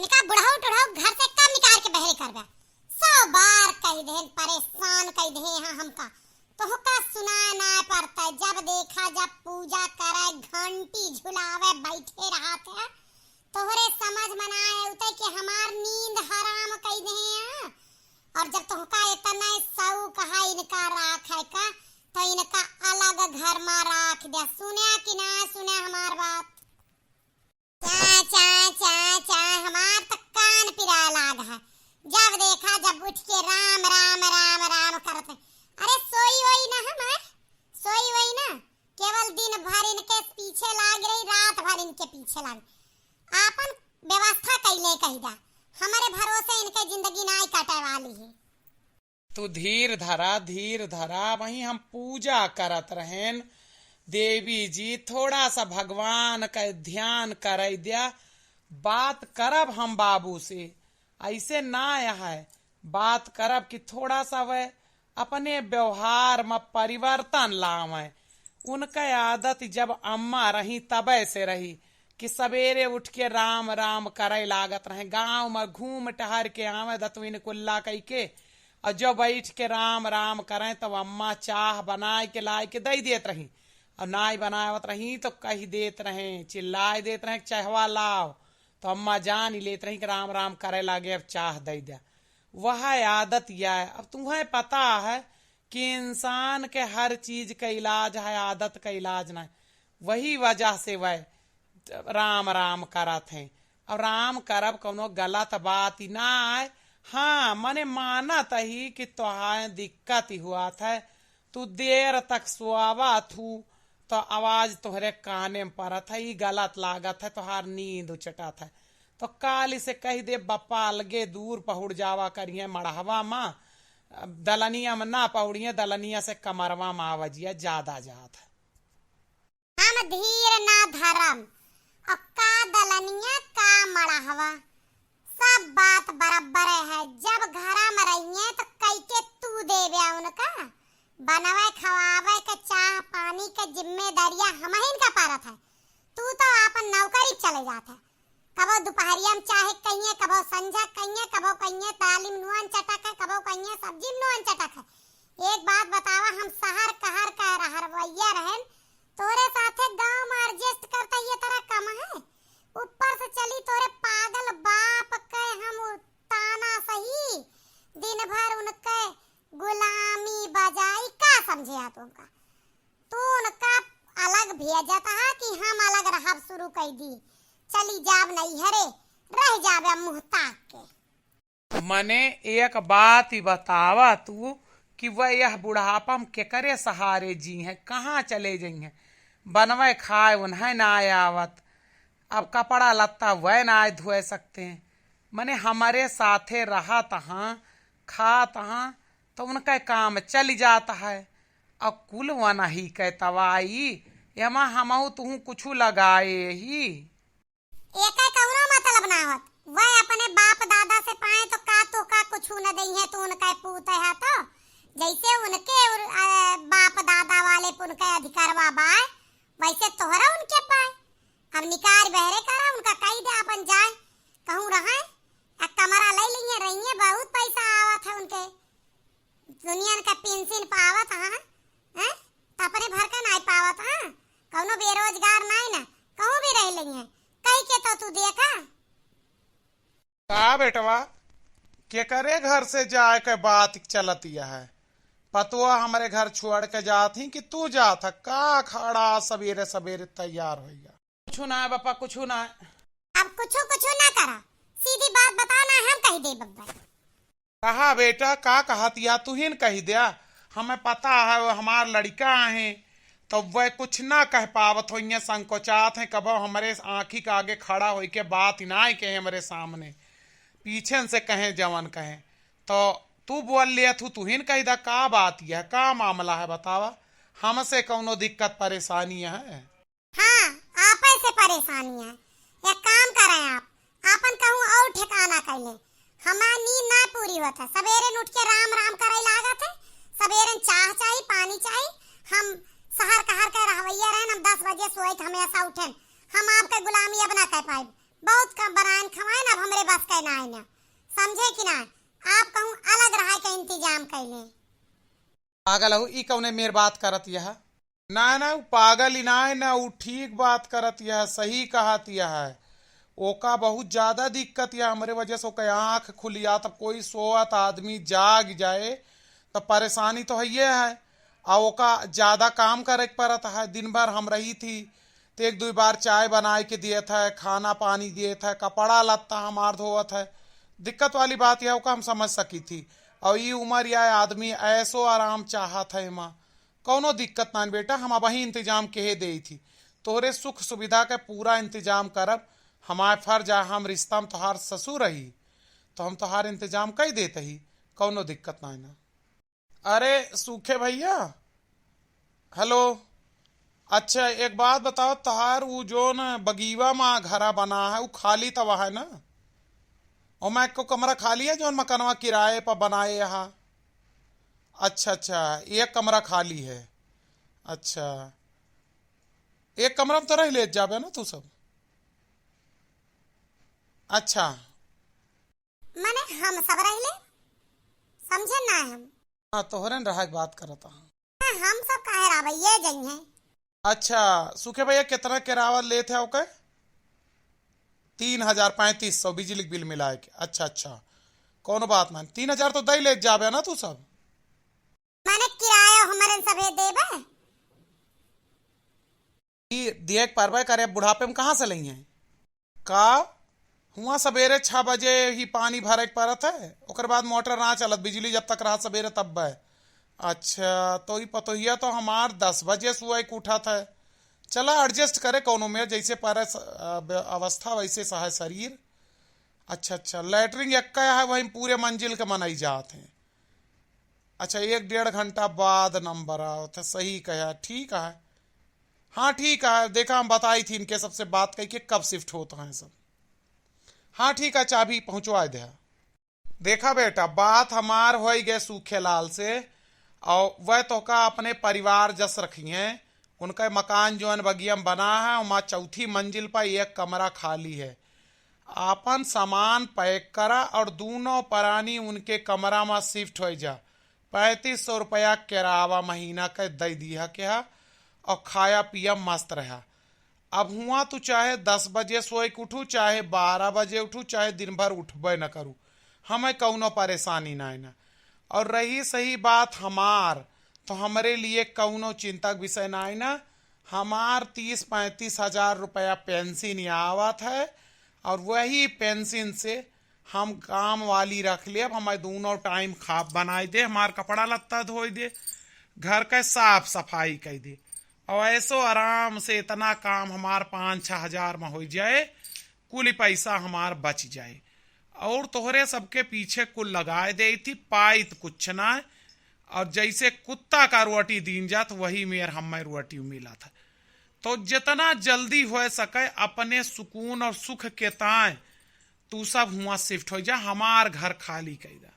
इनका बुढ़ाऊ टुढ़ाऊ घर से कब निकाल के बहरे करबा। 100 बार कह दे, परेशान कह दे यहाँ हमका तो हुक्का सुना ना पड़ता। जब देखा जब पूजा करे घंटी झुलावे बैठे रहते तोहरे समझ मनाए उते कि हमार नींद हराम कह दे यहाँ। और जब तुमका इतना सऊ कहा इनका राख है का तो इनका अलग घर में राख दे। सुने कि ना सुने हमार बात। चा चा चा चा हमार तक कान पिरा लाग है। जब देखा जब उठ के राम राम राम राम करते। अरे सोई वही ना हमार सोई वही ना, केवल दिन भर इनके पीछे लाग रही, रात भर इनके पीछे लाग। आपन व्यवस्था कैले कही दा, हमारे भरोसे इनके जिंदगी नाई कटे वाली है। तू धीर धरा वहीं हम पूजा करत रहेन। देवी जी थोड़ा सा भगवान का ध्यान कर दिया। बात करब हम बाबू से, ऐसे ना है बात करब कि थोड़ा सा वह अपने व्यवहार में परिवर्तन लावे। उनका आदत जब अम्मा रही तबे से रही कि सवेरे उठ के राम राम करे लागत रहे। गांव में घूम टहर के आवे दतविन कुल्ला कई के और जो बैठ के राम राम करें तो अम्मा चाह बनाए के लाए के दे देत रही। और नाई बनावत रही तो कही देत रहे, चिल्लाए देत रहे चाहवा लाओ तो अम्मा जान ही लेत रही कि राम राम करे लागे अब चाह दे दिया। वह आदत यह है। अब तुम्हें पता है कि इंसान के हर चीज का इलाज है, आदत का इलाज नहीं। वही वजह से वह राम राम करत हैं। अब राम करब कोनो गलत बात ही ना है। हाँ मने मानत ही कि तुहार दिक्कत ही हुआ था। तू देर तक सोवा थू तो आवाज तुहरे काने में पड़त है, ये गलत लागत है, तुहार नींद उचटा था। तो काल से कह दे बप्पा अलगे दूर पहुड़ जावा करिए मढ़वा माँ, दलनिया में ना पहुड़िए, दलनिया से कमरवा माँ वजिया ज्यादा जात है। हम धीर ना धरम और का दलनिया का मढ़वा सब बात बराबर है। जब घरा में रहिए तो कई के तू देवे उनका बनवे खवावे के चाह पानी के जिम्मेदारियां हम ही इनका पारत है। तू तो अपन नौकरी चले जाता। कबो दोपहरिया में चाहे कहिए, कबो संझा कहिए, कबो कहिए तालीम नुआन चटक है, कबो कहिए सब्जी नुआन चटक है। एक बात बतावा, हम शहर कहर का रहरवैया रहन तोरे साथे गांव में एडजस्ट करता ये तरह कम है। ऊपर से चली तोरे पागल बाप के हम ताना सही दिन भर उनके गुलामी बजाई का समझे आ तुमका। तू उनका अलग भेजता है कि हम अलग रहब शुरू कर दी। चली जाब नहीं हरे रह जाबे मुंह ताक के। मने एक बात ही बतावा तू कि वह यह बुढ़ापा में के करे सहारे जी हैं, कहाँ चले जाइए। बनवे खाए उन्हें ना आवत, अब कपड़ा लत्ता वह ना धोए सकते हैं। मने हमारे साथे रहा तहाँ खा तहाँ तो उनका काम चल जाता है। अब कुल वना ही कह तवाई यमा हमहु तुहू कुछ लगाए ही। एक कौनो मतलब ना होत। वह अपने बाप दादा से पाए तो का कुछ न दई है। तो उनका पूत है तो जैसे उनके बाप दादा वाले उनका अधिकारवा बाय वैसे तोहरा उनके पाए। अब निकार बहरे करा उनका कही दे अपन जाए कहूँ रहा कमरा ले लिए रही। बहुत पैसा आवत है उनके, दुनिया का पेंशन पावत है तो अपने भर का नहीं पावत है। कौनो बेरोजगार नहीं ना कहूँ भी रह लेंगे कहीं के तो तू देखा का बेटवा के करे घर से जाए के बात चलती है। पतुआ हमारे घर छोड़ के जाती कि तू जाता का खड़ा सवेरे सवेरे तैयार हो गया। कुछ ना बापा कुछ ना। अब कुछ ना करा, सीधी बात बताना हम कह दे बब्बर। कहा बेटा का कहतिया तू ही कही दिया। हमें पता है वो हमार लड़का है तो वह कुछ ना कह पावत हो, संकोचात है। कब हमारे आंखी के आगे खड़ा हो के बात ही ना कहे हमारे सामने, पीछे से कहे जवन कहे। तो तू बोल लिया तू ही कही दा का बात है, का मामला है बतावा। हमसे कौनो दिक्कत परेशानी है? हाँ आप से परेशानी है। एक काम करें आप आपन कहूँ और ठिकाना कर ले। हमार नींद ना पूरी होता। सवेरे उठ के राम राम करे लागत है। सवेरे चाह चाहिए पानी चाहिए। हम शहर कहर के रहवैया रहन, हम 10 बजे सोए हमेशा उठेन। हम आपके गुलामी अब ना कह पाए। बहुत कम बनाएन खवाएन अब हमरे हमरे बस के ना है ना, समझे कि ना? आप कहूँ अलग रहा के इंतजाम कैले। पागल हो ई कौने मेर बात करत यह? ना ना उ पागल ही ना है ना, उ ठीक बात करत यह, सही कहत यह है। ओका बहुत ज्यादा दिक्कत यह हमरे वजह से ओका आंख खुलिया, तब कोई सोवत आदमी जाग जाए तो परेशानी तो है। और ओका ज्यादा काम करे के पड़त है। दिन भर हम रही थी तो एक दो बार चाय बनाए के दिए थे, खाना पानी दिए थे, कपड़ा लत्ता हमार धोवत है। दिक्कत वाली बात यह ओका हम समझ सकी थी। और ये उम्र यह आदमी ऐसो आराम चाहत है माँ, कौनो दिक्कत ना बेटा, हम अब ही इंतजाम कहे दे थी। तोहरे सुख सुविधा के पूरा इंतजाम करब, हमारे फर्ज है, हम रिश्ता में तोहार ससुर रही तो हम तोहार इंतजाम कर देते ही, कौनो दिक्कत ना है ना। अरे सूखे भैया, हेलो। अच्छा एक बात बताओ, तोहार वो जो न बगीवा में घरा बना है वो खाली तवा है ना? और मैं को कमरा खाली है जो मकानवा किराए पर बनाए यहाँ? अच्छा अच्छा, एक कमरा खाली है। अच्छा, एक कमरा में तो रह ले जाबे ना तू सब? अच्छा माने हम सब रहले, समझे ना हम? हाँ, तोहरे न रहा के बात करता हूँ। हाँ, हम सब काहे राबे ये जई हैं। अच्छा सूखे भैया, कितना किराया ले थे ओके? 3,3500 बिजली बिल मिलाए के। अच्छा अच्छा, कोनो बात ना, 3,000 तो दई ले जाबे ना तू सब? माने किराया हमारे सबे देबे? दिए परवे करे बुढ़ापे में कहाँ से लई है का? हुआ सवेरे 6 बजे ही पानी भरे के पड़त है, ओकर बाद मोटर ना चलत, बिजली जब तक रहा सवेरे तब है। अच्छा तो ही पतोहिया तो हमार 10 बजे सुबह के उठा था। चला एडजस्ट करे कोनो में, जैसे पर अवस्था वैसे सहाय शरीर। अच्छा अच्छा, लैटरिन एक है वही पूरे मंजिल के मनाई जात है। अच्छा 1-1.5 घंटा बाद नंबर आओ था, सही कहा, ठीक है। हाँ ठीक है, देखा हम बताई थी इनके सबसे बात कही कि कब शिफ्ट होता है सब। हाँ ठीक है, चाबी पहुंचवा दे। देखा बेटा, बात हमार हो गए सूखे लाल से, और वह तो का अपने परिवार जस रखी हैं। उनका मकान जो है बगिया में बना है, वहाँ 4थी मंजिल पर एक कमरा खाली है। आपन सामान पैक करा और दोनों परानी उनके कमरा में शिफ्ट हो जा। 3500 रुपया किराया महीना का दे दिया क्या, और खाया पिया मस्त रहा। अब हुआ तू चाहे 10 बजे सोए के उठू, चाहे 12 बजे उठू, चाहे दिन भर उठबे न करूँ, हमें कौनो परेशानी ना है ना। और रही सही बात हमार, तो हमारे लिए कौनो चिंता का विषय ना है ना। हमार 30-35 हजार रुपया पेंशन आवत है, और वही पेंशन से हम काम वाली रख ले। अब हमारे दोनों टाइम खा बनाए दे, हमार कपड़ा लत्ता धोई दे, घर का साफ सफाई कर दे, और ऐसो आराम से इतना काम हमार 5-6 हजार में हो जाए, कुल पैसा हमार बच जाए। और तोहरे सबके पीछे कुल लगाए दे थी, पाई तो कुछ ना है। और जैसे कुत्ता का रोटी दीन जात, वही मेर हमें रोटी मिला था। तो जितना जल्दी हो सके अपने सुकून और सुख के ताए तू सब हुआ शिफ्ट हो जा, हमार घर खाली कर दा।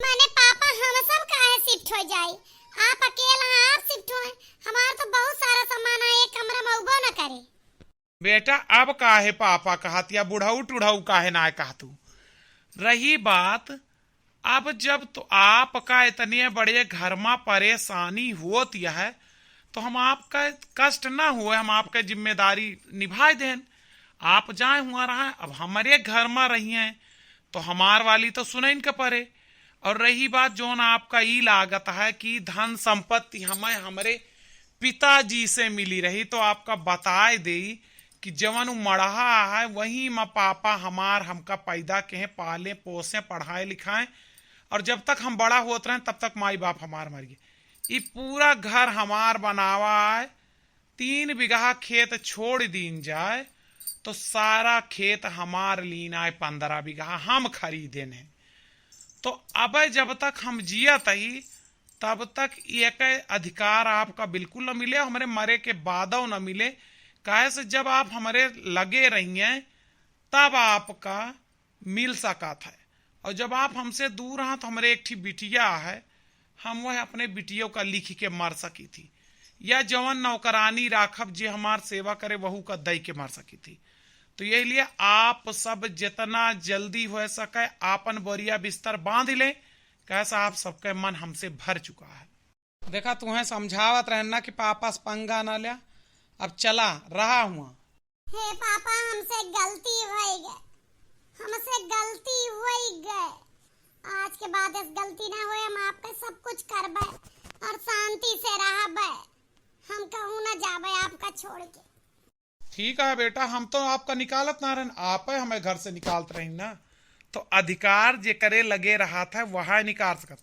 माने पापा हम सब काहे शिफ्ट हो जाई? आप अकेला आप शिफ्ट हो, हमार तो बहुत सारा सामान है, एक कमरा में उबो न करे। बेटा अब काहे पापा कहत, या बुढ़ऊ टुढ़ऊ काहे ना कहतू? रही बात, अब जब तो आपका इतने बड़े घर में परेशानी होती है, तो हम आपका कष्ट ना हुए, हम आपका जिम्मेदारी निभाए दें। आप जाए हुआ रहा, अब हमारे घर में रही हैं तो हमार वाली तो सुने इनके परे। और रही बात जो ना आपका ई लागत है कि धन संपत्ति हमें हमारे पिताजी से मिली रही, तो आपका बताए दे कि जवन मढ़ा है वही में पापा हमार हमका पैदा के पाले पोसे पढ़ाए लिखाए, और जब तक हम बड़ा होते रहे तब तक माई बाप हमार मर गए। ये पूरा घर हमार बनावा है। 3 बीघा खेत छोड़ दीन जाए तो सारा खेत हमार लीना है, 15 बीघा हम खरीदे ने। तो अब जब तक हम जियत ही तब तक एक अधिकार आपका बिल्कुल न मिले, हमारे मरे के बाद न मिले। काहे से जब आप हमारे लगे रही हैं तब आपका मिल सका था, और जब आप हमसे दूर रहा तो हमारे एक बिटिया है, हम वह अपने बिटियों का लिख के मर सकी थी, या जवन नौकरानी राखब जे हमार सेवा करे वहू का दई के मर सकी थी। तो यही लिए आप सब जितना जल्दी हो सके आपन बोरिया बिस्तर बांध ले, कैसा आप सबके मन हमसे भर चुका है। देखा तुम्हें समझावत रहना कि पापा से पंगा ना लिया, अब चला रहा हुआ। हे पापा हमसे गलती हो गई, हमसे गलती हो गई। आज के बाद इस गलती ना होए, हम आपके सब कुछ करबे और शांति से रहबे। हम कहूँ ना जाबे आपका छोड़ के। ठीक है बेटा, हम तो आपका निकालत ना रहन, आप हमें घर से निकालत रही ना। तो अधिकार जे करे लगे रहा था वह निकाल सकत।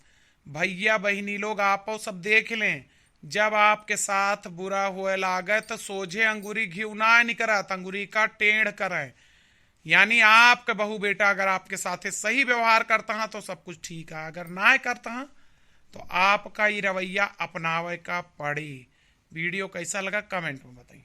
भैया बहिनी लोग आप सब देख लें, जब आपके साथ बुरा हुए लागे तो सोझे अंगूरी घी ना निकरत, अंगूरी का टेढ़ करे। यानी आपके बहू बेटा अगर आपके साथ सही व्यवहार करता है तो सब कुछ ठीक है, अगर ना करता है तो आपका ये रवैया अपनावे का पड़ी। वीडियो कैसा लगा कमेंट में बताइए।